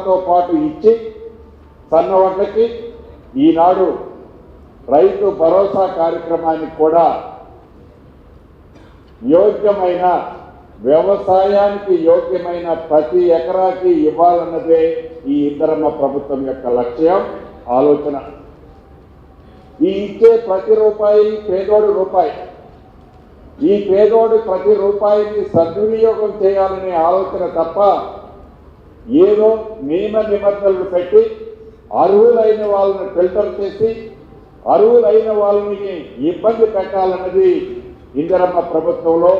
తో పాటు ఇచ్చి సన్నవడ్లకి ఈనాడు రైతు భరోసా కార్యక్రమానికి కూడా యోగ్యమైన వ్యవసాయానికి యోగ్యమైన ప్రతి ఎకరాకి ఇవ్వాలన్నదే ఈ ఇందిరమ్మ ప్రభుత్వం యొక్క లక్ష్యం ఆలోచన. ఈ ఇచ్చే ప్రతి రూపాయి పేదోడు రూపాయి. ఈ పేదోడు ప్రతి రూపాయిని సద్వినియోగం చేయాలనే ఆలోచన తప్ప ఏదో నియమ నిబంధనలు పెట్టి అర్హులైన వాళ్ళని ఫిల్టర్ చేసి అర్హులైన వాళ్ళని ఇబ్బంది పెట్టాలన్నది ఇందిరమ్మ ప్రభుత్వంలో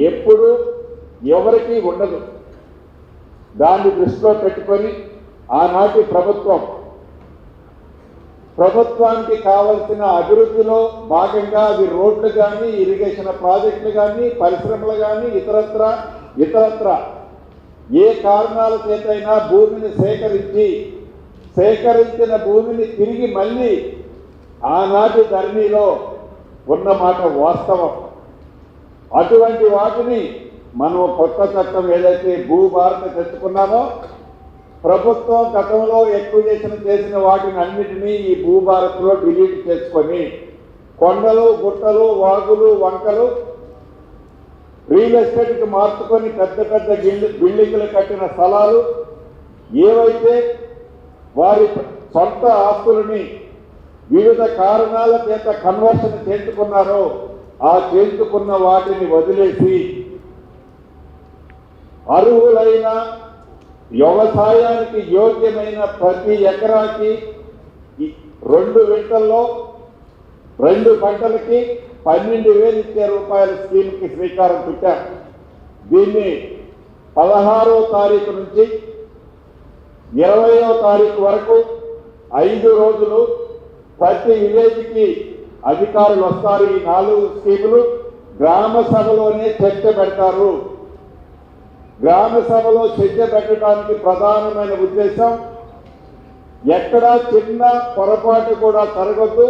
ఎప్పుడు ఎవరికీ ఉండదు. దాన్ని దృష్టిలో పెట్టుకొని ఆనాటి ప్రభుత్వానికి కావలసిన అభివృద్ధిలో భాగంగా అది రోడ్లు కానీ ఇరిగేషన్ ప్రాజెక్టులు కానీ పరిశ్రమలు కానీ ఇతరత్ర ఏ కారణాల చేతైనా భూమిని సేకరించిన భూమిని తిరిగి మళ్ళీ ఆనాటి ధరణిలో ఉన్న మాట వాస్తవం. అటువంటి వాటిని మనం కొత్త చట్టం ఏదైతే భూభారత తెచ్చుకున్నామో ప్రభుత్వం గతంలో ఎక్కువ చేసిన వాటిని అన్నిటినీ ఈ భూభారత్లో డిలీట్ చేసుకొని కొండలు గుట్టలు వాగులు వంకలు రియల్ ఎస్టేట్కి మార్చుకొని పెద్ద పెద్ద బిల్డింగ్లు కట్టిన స్థలాలు ఏవైతే వారి సొంత ఆస్తులని వివిధ కారణాల చేత కన్వర్షన్ చేసుకున్నారో ఆ చేసుకున్న వాటిని వదిలేసి అర్హులైన వ్యవసాయానికి యోగ్యమైన ప్రతి ఎకరాకి 2 విడతల్లో 2 పంటలకి 12,000 ఇచ్చే రూపాయల స్కీమ్కి శ్రీకారం చుట్టారు. దీన్ని 16వ తారీఖు నుంచి 20వ తారీఖు వరకు 5 రోజులు ప్రతి విలేజ్కి అధికారులు వస్తారు. ఈ 4 స్కీములు గ్రామ సభలోనే చర్చ పెడతారు. గ్రామ సభలో చర్చ పెట్టడానికి ప్రధానమైన ఉద్దేశం ఎక్కడా చిన్న పొరపాటు కూడా జరగద్దు.